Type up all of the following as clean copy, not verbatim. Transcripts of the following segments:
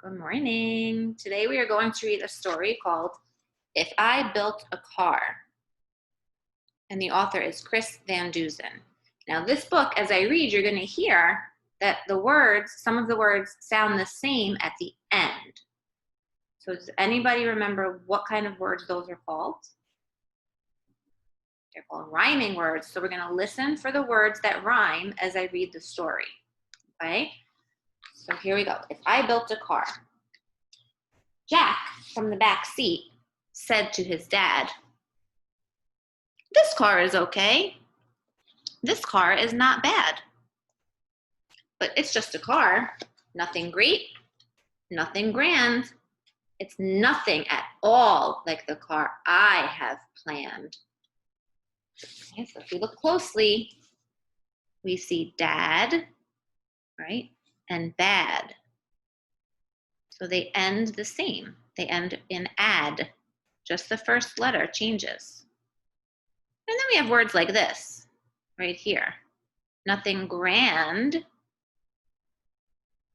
Good morning. Today we are going to read a story called If I Built a Car. And the author is Chris Van Dusen. Now this book, as I read, you're going to hear that some of the words sound the same at the end. So does anybody remember what kind of words those are called? They're called rhyming words. So we're going to listen for the words that rhyme as I read the story. Okay? So here we go. If I built a car. Jack, from the back seat, said to his dad, "This car is okay. This car is not bad. But it's just a car. Nothing great, nothing grand. It's nothing at all like the car I have planned." Okay, so if we look closely, we see dad, right, and bad. So they end the same. They end in ad. Just the first letter changes. And then we have words like this, right here. Nothing grand.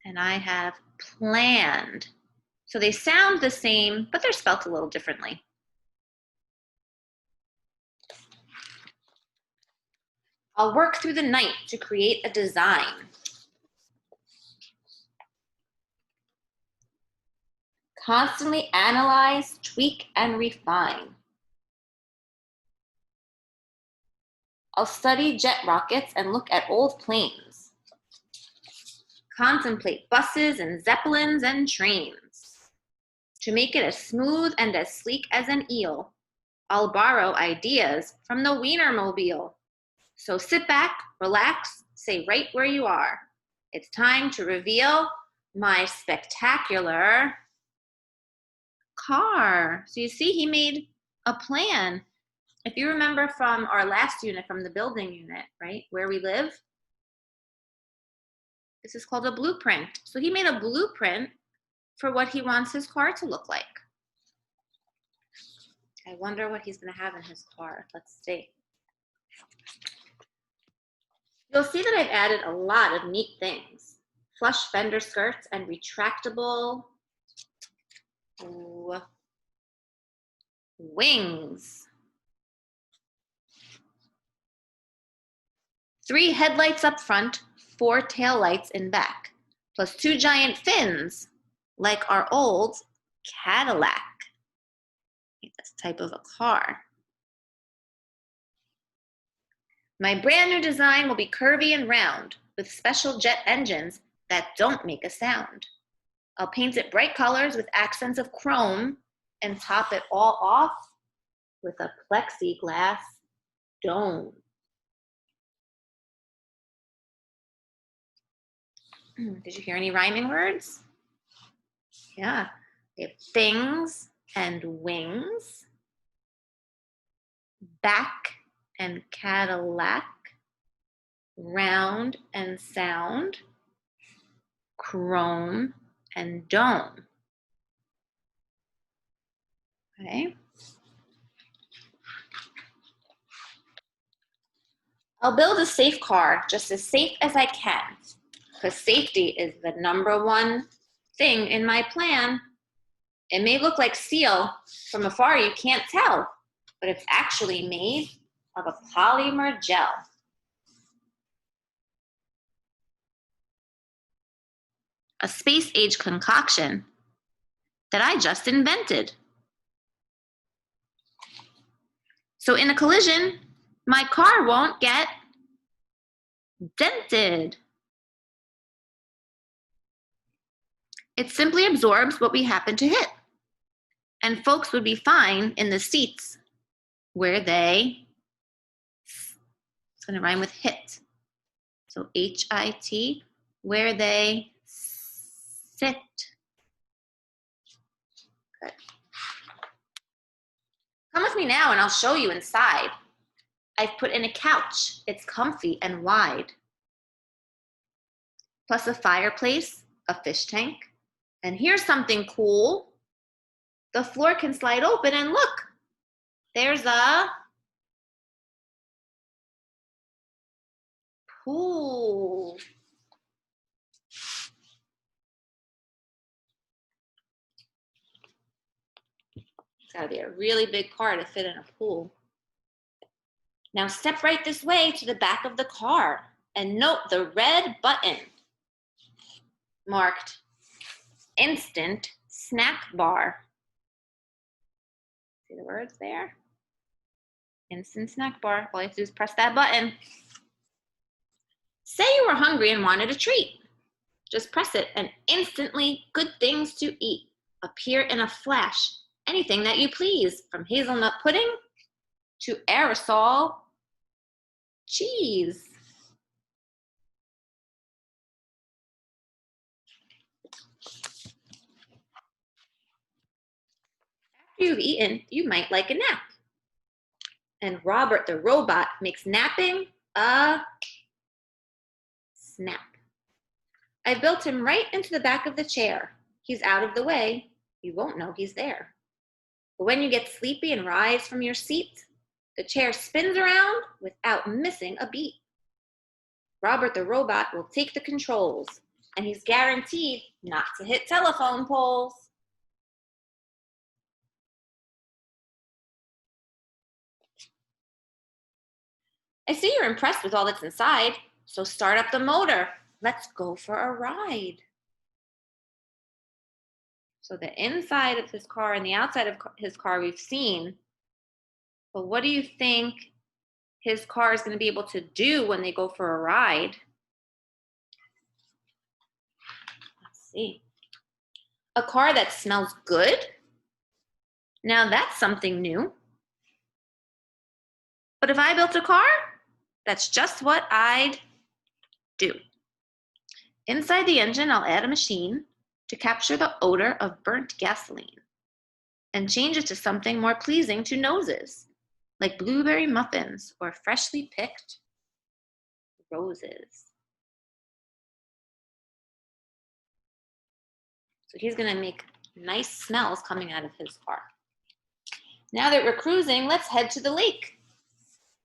And I have planned. So they sound the same, but they're spelt a little differently. I'll work through the night to create a design. Constantly analyze, tweak, and refine. I'll study jet rockets and look at old planes. Contemplate buses and zeppelins and trains. To make it as smooth and as sleek as an eel, I'll borrow ideas from the Wienermobile. So sit back, relax, stay right where you are. It's time to reveal my spectacular car. So you see, he made a plan. If you remember from our last unit, from the building unit, right, where we live, this is called a blueprint. So he made a blueprint for what he wants his car to look like. I wonder what he's going to have in his car. Let's see. You'll see that I've added a lot of neat things. Flush fender skirts and retractable wings. 3 headlights up front, 4 taillights in back, plus 2 giant fins, like our old Cadillac. That's a type of a car. My brand new design will be curvy and round, with special jet engines that don't make a sound. I'll paint it bright colors with accents of chrome and top it all off with a plexiglass dome. Did you hear any rhyming words? Yeah, we have things and wings, back and Cadillac, round and sound, chrome and dome. Okay. I'll build a safe car, just as safe as I can, because safety is the #1 thing in my plan. It may look like steel. From afar, you can't tell, but it's actually made of a polymer gel. A space-age concoction that I just invented. So in a collision, my car won't get dented. It simply absorbs what we happen to hit. And folks would be fine in the seats where they, it's going to rhyme with hit. So H-I-T, where they sit. Good. Come with me now and I'll show you inside. I've put in a couch. It's comfy and wide. Plus a fireplace, a fish tank. And here's something cool. The floor can slide open and look, there's a pool. It's gotta be a really big car to fit in a pool. Now step right this way to the back of the car and note the red button marked Instant Snack Bar. See the words there? Instant Snack Bar. All you have to do is press that button. Say you were hungry and wanted a treat. Just press it and instantly good things to eat appear in a flash. Anything that you please, from hazelnut pudding to aerosol cheese. After you've eaten, you might like a nap. And Robert the robot makes napping a snap. I built him right into the back of the chair. He's out of the way. You won't know he's there. But when you get sleepy and rise from your seat, the chair spins around without missing a beat. Robert the robot will take the controls, and he's guaranteed not to hit telephone poles. I see you're impressed with all that's inside, so start up the motor. Let's go for a ride. So the inside of his car and the outside of his car we've seen, but what do you think his car is going to be able to do when they go for a ride? Let's see. A car that smells good? Now that's something new. But if I built a car, that's just what I'd do. Inside the engine, I'll add a machine to capture the odor of burnt gasoline and change it to something more pleasing to noses, like blueberry muffins or freshly picked roses. So he's gonna make nice smells coming out of his car. Now that we're cruising, let's head to the lake.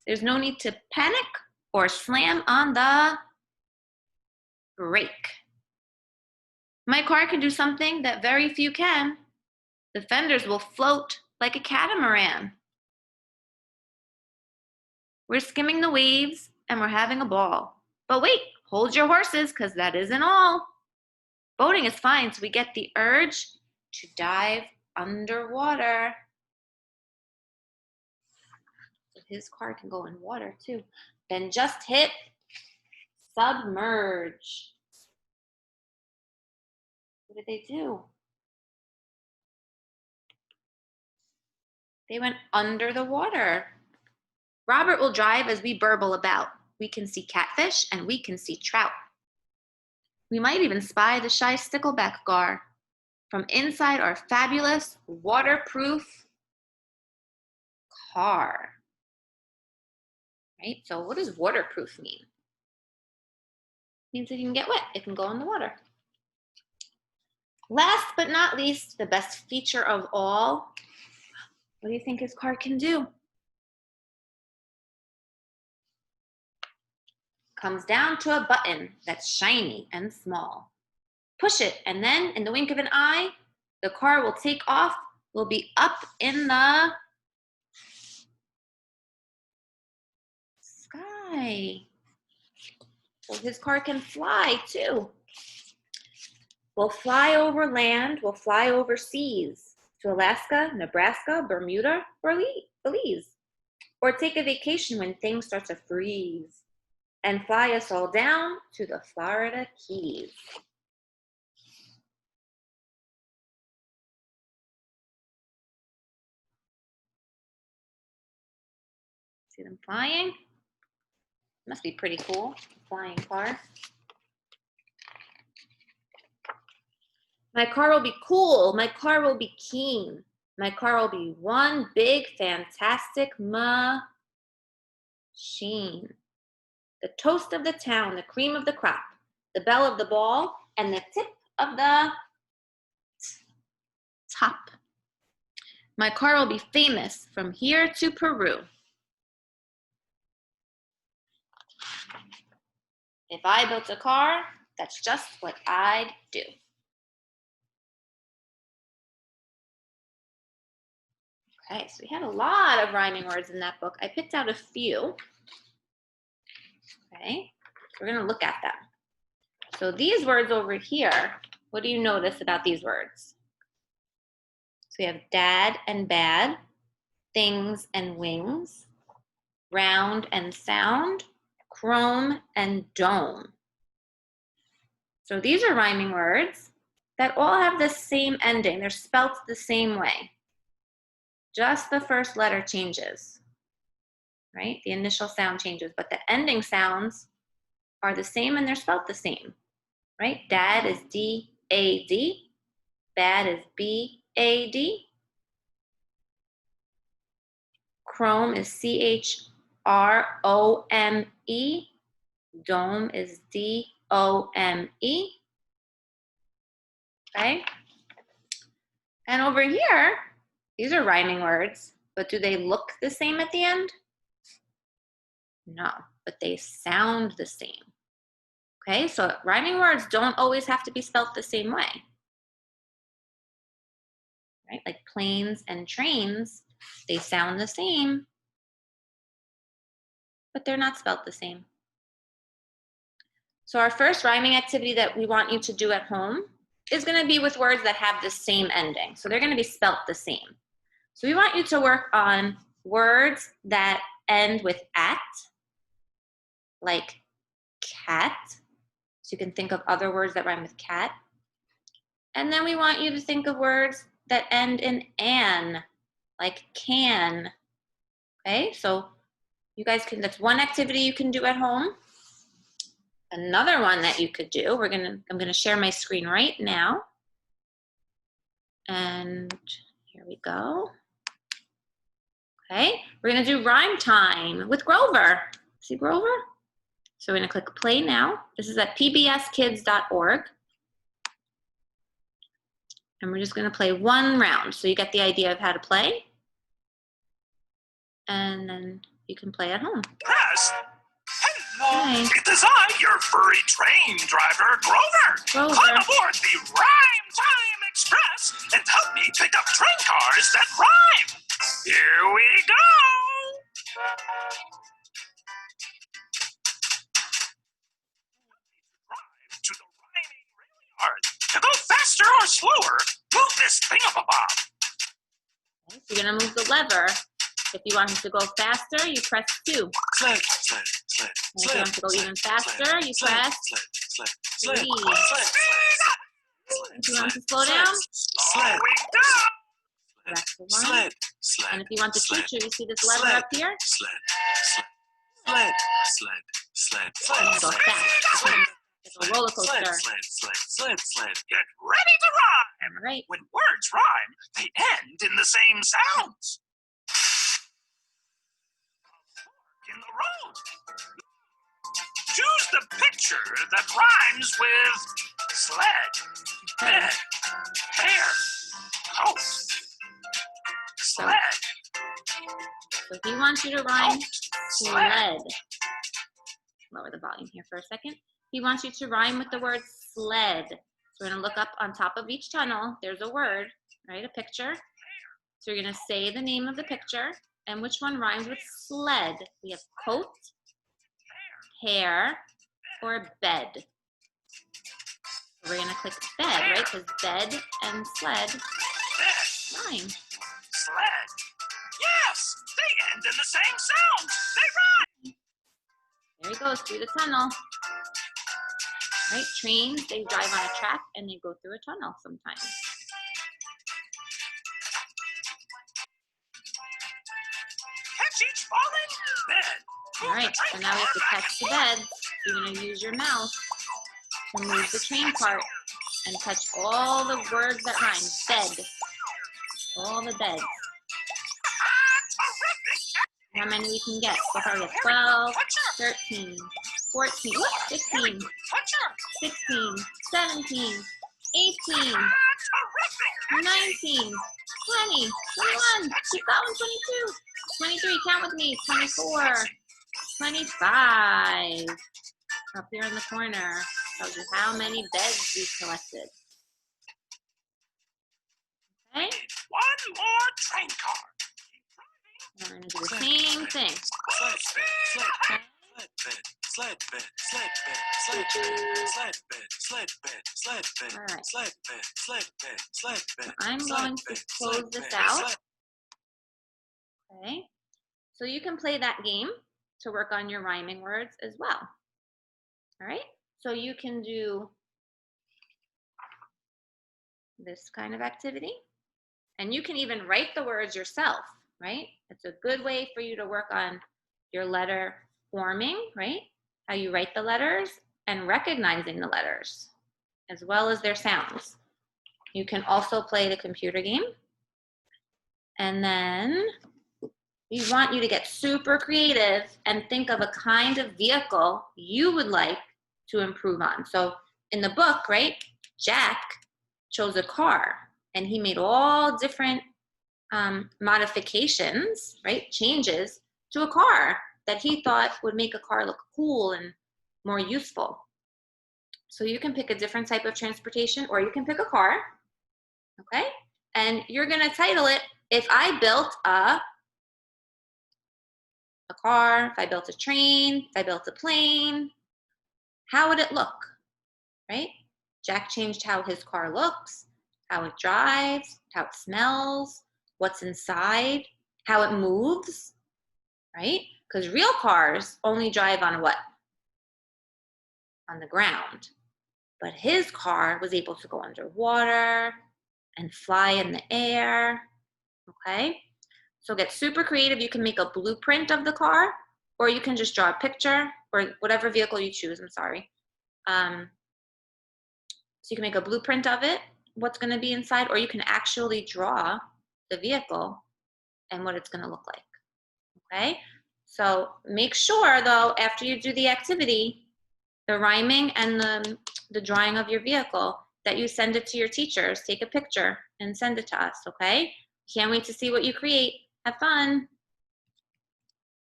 There's no need to panic or slam on the brake. My car can do something that very few can. The fenders will float like a catamaran. We're skimming the waves and we're having a ball. But wait, hold your horses, because that isn't all. Boating is fine, so we get the urge to dive underwater. So his car can go in water too. Then just hit submerge. What did they do? They went under the water. Robert will drive as we burble about. We can see catfish and we can see trout. We might even spy the shy stickleback gar from inside our fabulous waterproof car. Right? So what does waterproof mean? It means it can get wet. It can go in the water. Last but not least, the best feature of all, what do you think his car can do? Comes down to a button that's shiny and small. Push it, and then in the wink of an eye, the car will take off, will be up in the sky. So his car can fly too. We'll fly over land, we'll fly over seas to Alaska, Nebraska, Bermuda, or Belize. Or take a vacation when things start to freeze and fly us all down to the Florida Keys. See them flying? Must be pretty cool, flying car. My car will be cool, my car will be keen. My car will be one big, fantastic machine. The toast of the town, the cream of the crop, the belle of the ball, and the tip of the top. My car will be famous from here to Peru. If I built a car, that's just what I'd do. Okay, so we had a lot of rhyming words in that book. I picked out a few. Okay, we're going to look at them. So these words over here, what do you notice about these words? So we have dad and bad, things and wings, round and sound, chrome and dome. So these are rhyming words that all have the same ending. They're spelt the same way. Just the first letter changes, right? The initial sound changes, but the ending sounds are the same and they're spelt the same, right? Dad is D-A-D, bad is B-A-D, chrome is C-H-R-O-M-E, dome is D-O-M-E, okay? And over here, these are rhyming words, but do they look the same at the end? No, but they sound the same. Okay, so rhyming words don't always have to be spelt the same way. Right, like planes and trains, they sound the same, but they're not spelt the same. So our first rhyming activity that we want you to do at home is going to be with words that have the same ending. So they're going to be spelt the same. So we want you to work on words that end with at, like cat. So you can think of other words that rhyme with cat. And then we want you to think of words that end in an, like can. Okay, so you guys can, that's one activity you can do at home. Another one that you could do, I'm gonna share my screen right now. And here we go. Okay, we're gonna do rhyme time with Grover. See Grover? So we're gonna click play now. This is at pbskids.org. And we're just gonna play one round. So you get the idea of how to play. And then you can play at home. Yes. Hello. Hi. It is I, your furry train driver, Grover. Grover. Come aboard the Rhyme Time Express and help me pick up train cars that rhyme. Here we go. Drive to the rhyming rail yard. To go faster or slower, move this thingamabob. Okay, so you're gonna move the lever. If you want it to go faster, you press 2. Sled, sled, sled, And if you want it to go even faster, you press 3. If you want it to slow down, slowing down. press 1. And if you want the choo-choo, you see this lever up here? Sled. And go fast. It's a roller coaster. Get ready to rhyme. All right. When words rhyme, they end in the same sounds. In the road. Choose the picture that rhymes with sled, bed, hair, coat. Sled. So if you want you to rhyme Sled. sled, lower the volume here for a second. He wants you to rhyme with the word sled. So we're gonna look up on top of each tunnel. There's a word, right? A picture. So you're gonna say the name of the picture and which one rhymes with sled. We have coat, hair, or bed. So we're gonna click bed, right? Because bed and sled rhyme. Sled. Yes, they end in the same sounds. They rhyme. There he goes through the tunnel. Right? Trains, they drive on a track and they go through a tunnel sometimes. Catch each falling bed. All right, so now we have to touch the bed. You're going to use your mouse to move the train part and touch all the words that rhyme. Bed. All the beds. How many we can get? So far we have 12, 13, 14, 15, 16, 17, 18, 19, 20, 21, keep going, 22, 23, count with me, 24, 25. Up here in the corner tells you how many beds we collected. Okay? One more train car. thing. I'm going to close this out. Okay. So you can play that game to work on your rhyming words as well. All right. So you can do this kind of activity. And you can even write the words yourself, right? It's a good way for you to work on your letter forming, right? How you write the letters and recognizing the letters as well as their sounds. You can also play the computer game. And then we want you to get super creative and think of a kind of vehicle you would like to improve on. So in the book, right, Jack chose a car and he made all different modifications, right, changes to a car that he thought would make a car look cool and more useful. So you can pick a different type of transportation or you can pick a car, okay? And you're gonna title it, if I built a car, if I built a train, if I built a plane, how would it look, right? Jack changed how his car looks, how it drives, how it smells, what's inside, how it moves, right? Because real cars only drive on what? On the ground. But his car was able to go underwater and fly in the air, okay? So get super creative. You can make a blueprint of the car, or you can just draw a picture, or whatever vehicle you choose, I'm sorry. So you can make a blueprint of it, what's gonna be inside, or you can actually draw the vehicle and what it's gonna look like, okay? So make sure though, after you do the activity, the rhyming and the drawing of your vehicle, that you send it to your teachers, take a picture and send it to us, okay? Can't wait to see what you create. Have fun.